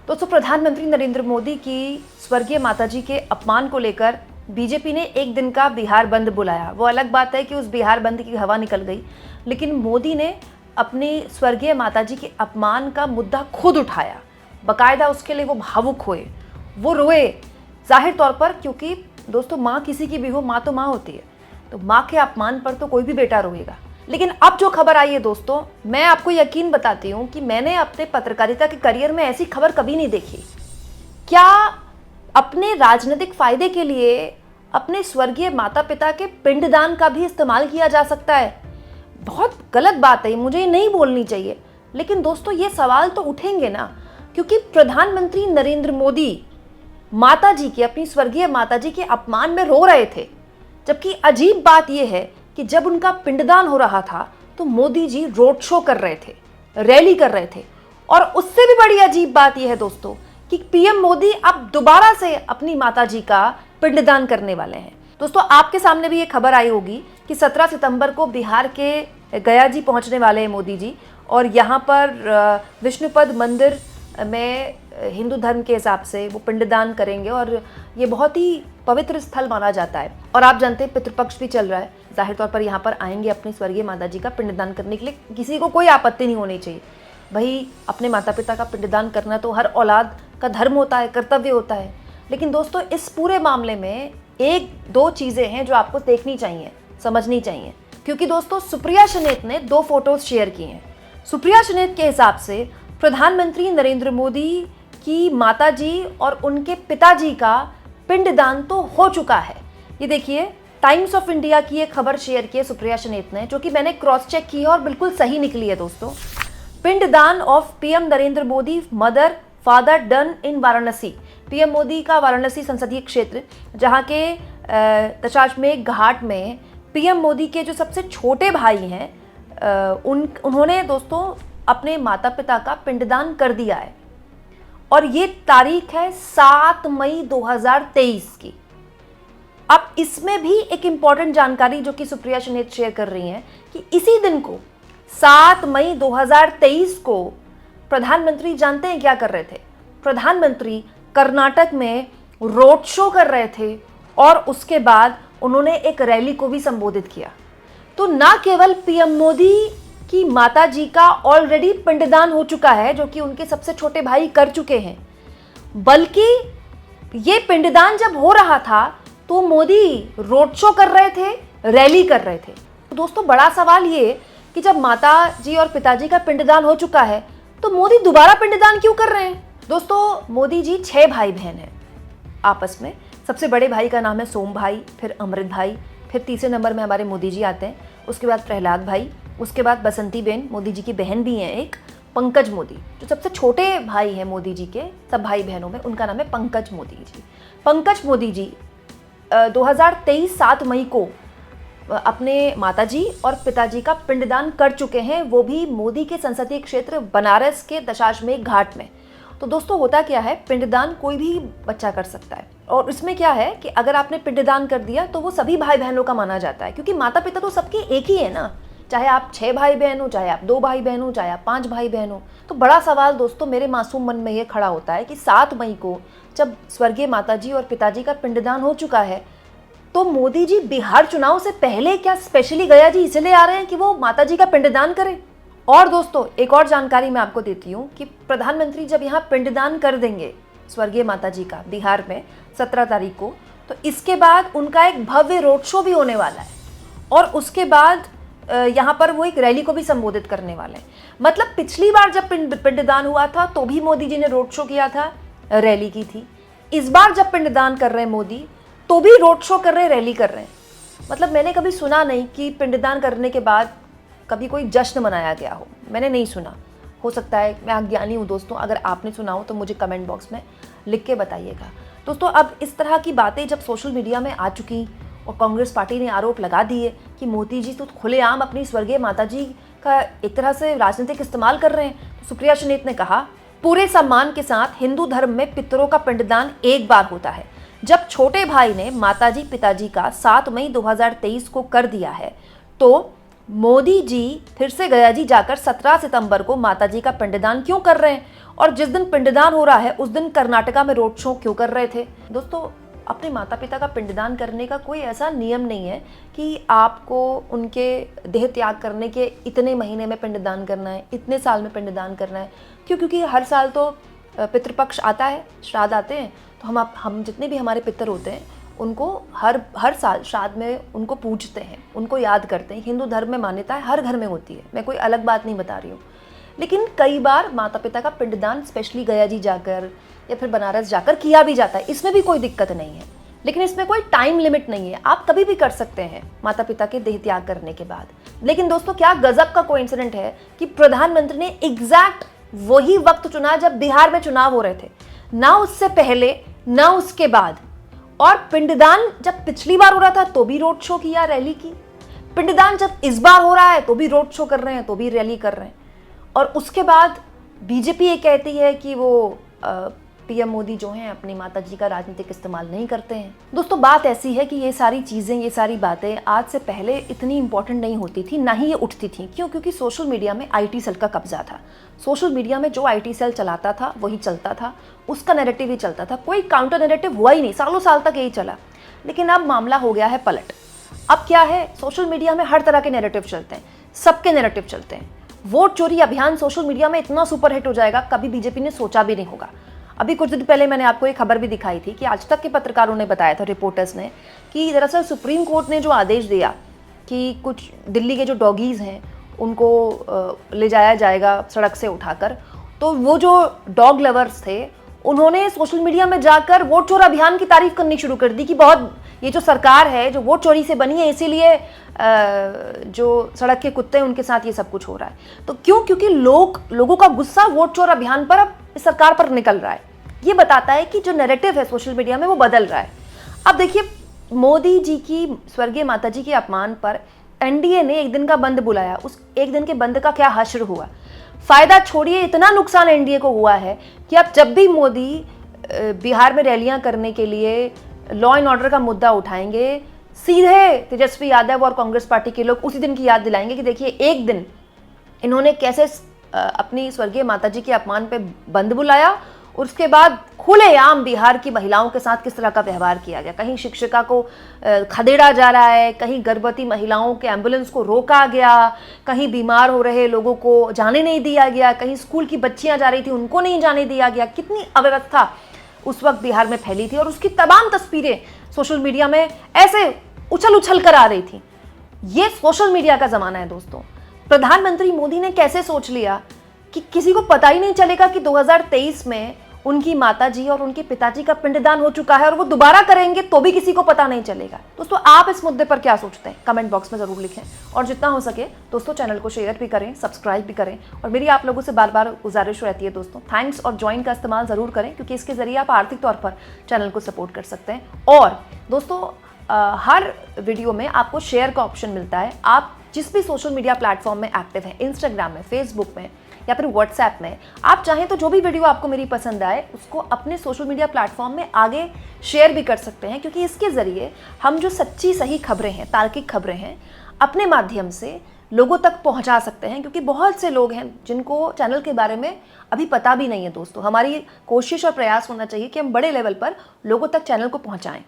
दोस्तों, प्रधानमंत्री नरेंद्र मोदी की स्वर्गीय माताजी के अपमान को लेकर बीजेपी ने एक दिन का बिहार बंद बुलाया। वो अलग बात है कि उस बिहार बंद की हवा निकल गई, लेकिन मोदी ने अपनी स्वर्गीय माताजी के अपमान का मुद्दा खुद उठाया। बाकायदा उसके लिए वो भावुक हुए, वो रोए जाहिर तौर पर, क्योंकि दोस्तों माँ किसी की भी हो, माँ तो माँ होती है, तो माँ के अपमान पर तो कोई भी बेटा रोएगा। लेकिन अब जो खबर आई है दोस्तों, मैं आपको यकीन बताती हूँ कि मैंने अपने पत्रकारिता के करियर में ऐसी खबर कभी नहीं देखी। क्या अपने राजनीतिक फायदे के लिए अपने स्वर्गीय माता पिता के पिंडदान का भी इस्तेमाल किया जा सकता है? बहुत गलत बात है, मुझे ये नहीं बोलनी चाहिए। लेकिन दोस्तों, ये सवाल तो उठेंगे ना, क्योंकि प्रधानमंत्री नरेंद्र मोदी माताजी की, अपनी स्वर्गीय माताजी के अपमान में रो रहे थे। जबकि अजीब बात यह है कि जब उनका पिंडदान हो रहा था तो मोदी जी रोड शो कर रहे थे, रैली कर रहे थे। और उससे भी बड़ी अजीब बात यह है दोस्तों कि पीएम मोदी अब दोबारा से अपनी माताजी का पिंडदान करने वाले हैं। दोस्तों, आपके सामने भी ये खबर आई होगी कि 17 सितंबर को बिहार के गया जी पहुंचने वाले हैं मोदी जी, और यहाँ पर विष्णुपद मंदिर में हिंदू धर्म के हिसाब से वो पिंडदान करेंगे, और ये बहुत ही पवित्र स्थल माना जाता है। और आप जानते हैं पितृपक्ष भी चल रहा है, जाहिर तौर पर यहाँ पर आएंगे अपनी स्वर्गीय माताजी का पिंडदान करने के लिए। किसी को कोई आपत्ति नहीं होनी चाहिए भाई, अपने माता पिता का पिंडदान करना तो हर औलाद का धर्म होता है, कर्तव्य होता है। लेकिन दोस्तों, इस पूरे मामले में एक दो चीज़ें हैं जो आपको देखनी चाहिए, समझनी चाहिए। क्योंकि दोस्तों, सुप्रिया शनेत ने 2 फोटोज शेयर की हैं। सुप्रिया शनेत के हिसाब से प्रधानमंत्री नरेंद्र मोदी की माताजी और उनके पिताजी का पिंडदान तो हो चुका है। ये देखिए, टाइम्स ऑफ इंडिया की एक खबर शेयर की है सुप्रिया शनेत ने, जो कि मैंने क्रॉस चेक की है और बिल्कुल सही निकली है दोस्तों। पिंडदान of PM Narendra Modi mother father done in Varanasi. PM Modi का वाराणसी संसदीय क्षेत्र, जहाँ के दशाश्वमेध घाट में पीएम मोदी के जो सबसे छोटे भाई हैं, उन्होंने दोस्तों अपने माता पिता का पिंडदान कर दिया है। और ये तारीख है 7 मई 2023 की। अब इसमें भी एक इंपॉर्टेंट जानकारी जो कि सुप्रिया शनेत शेयर कर रही हैं कि इसी दिन को 7 मई 2023 को प्रधानमंत्री जानते हैं क्या कर रहे थे? प्रधानमंत्री कर्नाटक में रोड शो कर रहे थे, और उसके बाद उन्होंने एक रैली को भी संबोधित किया। तो ना केवल पीएम मोदी की माताजी का ऑलरेडी पिंडदान हो चुका है, जो कि उनके सबसे छोटे भाई कर चुके हैं, बल्कि ये पिंडदान जब हो रहा था तो मोदी रोड शो कर रहे थे, रैली कर रहे थे। तो दोस्तों, बड़ा सवाल ये कि जब माताजी और पिताजी का पिंडदान हो चुका है तो मोदी दोबारा पिंडदान क्यों कर रहे हैं? दोस्तों, मोदी जी 6 भाई बहन हैं आपस में। सबसे बड़े भाई का नाम है सोम भाई, फिर अमृत भाई, फिर तीसरे नंबर में हमारे मोदी जी आते हैं, उसके बाद प्रहलाद भाई, उसके बाद बसंती बेन, मोदी जी की बहन भी हैं एक, पंकज मोदी। जो सबसे छोटे भाई हैं मोदी जी के सब भाई बहनों में, उनका नाम है पंकज मोदी जी। पंकज मोदी जी 2023 7 मई को अपने माताजी और पिताजी का पिंडदान कर चुके हैं, वो भी मोदी के संसदीय क्षेत्र बनारस के दशाश्वमेध घाट में। तो दोस्तों, होता क्या है, पिंडदान कोई भी बच्चा कर सकता है, और इसमें क्या है कि अगर आपने पिंडदान कर दिया तो वो सभी भाई बहनों का माना जाता है, क्योंकि माता पिता तो सबके एक ही है ना, चाहे आप 6 भाई बहन हो, चाहे आप 2 भाई बहन हो, चाहे आप 5 भाई बहन हो। तो बड़ा सवाल दोस्तों मेरे मासूम मन में ये खड़ा होता है कि 7 मई को जब स्वर्गीय माताजी और पिताजी का पिंडदान हो चुका है, तो मोदी जी बिहार चुनाव से पहले क्या स्पेशली गया जी इसलिए आ रहे हैं कि वो माताजी का पिंडदान करें? और दोस्तों, एक और जानकारी मैं आपको देती हूँ कि प्रधानमंत्री जब यहाँ पिंडदान कर देंगे स्वर्गीय माताजी का बिहार में 17 तारीख को, तो इसके बाद उनका एक भव्य रोड शो भी होने वाला है, और उसके बाद यहाँ पर वो एक रैली को भी संबोधित करने वाले हैं। मतलब पिछली बार जब पिंडदान हुआ था तो भी मोदी जी ने रोड शो किया था, रैली की थी। इस बार जब पिंडदान कर रहे हैं मोदी, तो भी रोड शो कर रहे हैं, रैली कर रहे हैं। मतलब मैंने कभी सुना नहीं कि पिंडदान करने के बाद कभी कोई जश्न मनाया गया हो, मैंने नहीं सुना। हो सकता है मैं अज्ञानी हूँ दोस्तों, अगर आपने सुना हो तो मुझे कमेंट बॉक्स में लिख के बताइएगा। दोस्तों, अब इस तरह की बातें जब सोशल मीडिया में आ चुकी और कांग्रेस पार्टी ने आरोप लगा दिए कि मोदी जी तो खुलेआम अपनी स्वर्गीय माताजी का एक तरह से राजनीतिक इस्तेमाल कर रहे हैं, तो सुप्रिया शनेत ने कहा, पूरे सम्मान के साथ हिंदू धर्म में पितरों का पिंडदान एक बार होता है। जब छोटे भाई ने माताजी पिताजी का 7 मई 2023 को कर दिया है, तो मोदी जी फिर से गया जी जाकर 17 सितंबर को माताजी का पिंडदान क्यों कर रहे हैं? और जिस दिन पिंडदान हो रहा है उस दिन कर्नाटका में रोड शो क्यों कर रहे थे? दोस्तों, अपने माता पिता का पिंडदान करने का कोई ऐसा नियम नहीं है कि आपको उनके देह त्याग करने के इतने महीने में पिंडदान करना है, इतने साल में पिंडदान करना है। क्यों? क्योंकि हर साल तो पितृपक्ष आता है, श्राद्ध आते हैं, तो हम जितने भी हमारे पितर होते हैं उनको हर साल श्राद्ध में उनको पूजते हैं, उनको याद करते हैं। हिंदू धर्म में मान्यता है, हर घर में होती है, मैं कोई अलग बात नहीं बता रही हूँ। लेकिन कई बार माता पिता का पिंडदान स्पेशली गया जी जाकर या फिर बनारस जाकर किया भी जाता है, इसमें भी कोई दिक्कत नहीं है। लेकिन इसमें कोई टाइम लिमिट नहीं है, आप कभी भी कर सकते हैं माता पिता के देह त्याग करने के बाद। लेकिन दोस्तों, क्या गजब का कोइंसिडेंट है कि प्रधानमंत्री ने एग्जैक्ट वही वक्त चुना जब बिहार में चुनाव हो रहे थे, ना उससे पहले ना उसके बाद। और पिंडदान जब पिछली बार हो रहा था तो भी रोड शो किया, रैली की। पिंडदान जब इस बार हो रहा है तो भी रोड शो कर रहे हैं, तो भी रैली कर रहे हैं। और उसके बाद बीजेपी ये कहती है कि वो पीएम मोदी जो हैं अपनी माता जी का राजनीतिक इस्तेमाल नहीं करते हैं। दोस्तों, बात ऐसी है कि ये सारी चीज़ें, ये सारी बातें आज से पहले इतनी इंपॉर्टेंट नहीं होती थी, ना ही ये उठती थी। क्यों? क्योंकि सोशल मीडिया में आईटी सेल का कब्जा था। सोशल मीडिया में जो आईटी सेल चलाता था वही चलता था, उसका नैरेटिव ही चलता था, कोई काउंटर नैरेटिव हुआ ही नहीं, सालों साल तक यही चला। लेकिन अब मामला हो गया है पलट। अब क्या है, सोशल मीडिया में हर तरह के नैरेटिव चलते हैं, सबके नैरेटिव चलते हैं। वोट चोरी अभियान सोशल मीडिया में इतना सुपरहिट हो जाएगा, कभी बीजेपी ने सोचा भी नहीं होगा। अभी कुछ दिन पहले मैंने आपको एक खबर भी दिखाई थी कि आज तक के पत्रकारों ने बताया था, रिपोर्टर्स ने, कि दरअसल सुप्रीम कोर्ट ने जो आदेश दिया कि कुछ दिल्ली के जो डॉगीज़ हैं उनको ले जाया जाएगा सड़क से उठाकर, तो वो जो डॉग लवर्स थे उन्होंने सोशल मीडिया में जाकर वोट चोर अभियान की तारीफ करनी शुरू कर दी कि बहुत ये जो सरकार है जो वोट चोरी से बनी है, इसीलिए जो सड़क के कुत्ते हैं उनके साथ ये सब कुछ हो रहा है। तो क्यों? क्योंकि लोगों का गुस्सा वोट चोर अभियान पर अब इस सरकार पर निकल रहा है। ये बताता है कि जो नैरेटिव है सोशल मीडिया में वो बदल रहा है। अब देखिए, मोदी जी की स्वर्गीय माता जी के अपमान पर एनडीए ने एक दिन का बंद बुलाया। उस एक दिन के बंद का क्या हश्र हुआ? फायदा छोड़िए, इतना नुकसान एनडीए को हुआ है कि अब जब भी मोदी बिहार में रैलियां करने के लिए लॉ एंड ऑर्डर का मुद्दा उठाएंगे, सीधे तेजस्वी यादव और कांग्रेस पार्टी के लोग उसी दिन की याद दिलाएंगे कि देखिए एक दिन इन्होंने कैसे अपनी स्वर्गीय माताजी के अपमान पे बंद बुलाया और उसके बाद खुलेआम बिहार की महिलाओं के साथ किस तरह का व्यवहार किया गया। कहीं शिक्षिका को खदेड़ा जा रहा है, कहीं गर्भवती महिलाओं के एम्बुलेंस को रोका गया, कहीं बीमार हो रहे लोगों को जाने नहीं दिया गया, कहीं स्कूल की बच्चियां जा रही थी उनको नहीं जाने दिया गया। कितनी अव्यवस्था उस वक्त बिहार में फैली थी और उसकी तमाम तस्वीरें सोशल मीडिया में ऐसे उछल उछल कर आ रही थी। ये सोशल मीडिया का ज़माना है दोस्तों। प्रधानमंत्री मोदी ने कैसे सोच लिया कि किसी को पता ही नहीं चलेगा कि 2023 में उनकी माताजी और उनके पिताजी का पिंडदान हो चुका है और वो दोबारा करेंगे तो भी किसी को पता नहीं चलेगा। दोस्तों, आप इस मुद्दे पर क्या सोचते हैं? कमेंट बॉक्स में ज़रूर लिखें और जितना हो सके दोस्तों चैनल को शेयर भी करें, सब्सक्राइब भी करें। और मेरी आप लोगों से बार बार गुजारिश रहती है दोस्तों, थैंक्स और ज्वाइन का इस्तेमाल ज़रूर करें, क्योंकि इसके ज़रिए आप आर्थिक तौर पर चैनल को सपोर्ट कर सकते हैं। और दोस्तों, हर वीडियो में आपको शेयर का ऑप्शन मिलता है। आप जिस भी सोशल मीडिया प्लेटफॉर्म में एक्टिव हैं, इंस्टाग्राम में, फेसबुक में या फिर व्हाट्सएप में, आप चाहें तो जो भी वीडियो आपको मेरी पसंद आए उसको अपने सोशल मीडिया प्लेटफॉर्म में आगे शेयर भी कर सकते हैं, क्योंकि इसके ज़रिए हम जो सच्ची सही खबरें हैं, तार्किक खबरें हैं, अपने माध्यम से लोगों तक पहुंचा सकते हैं। क्योंकि बहुत से लोग हैं जिनको चैनल के बारे में अभी पता भी नहीं है। दोस्तों, हमारी कोशिश और प्रयास होना चाहिए कि हम बड़े लेवल पर लोगों तक चैनल को पहुंचाएं।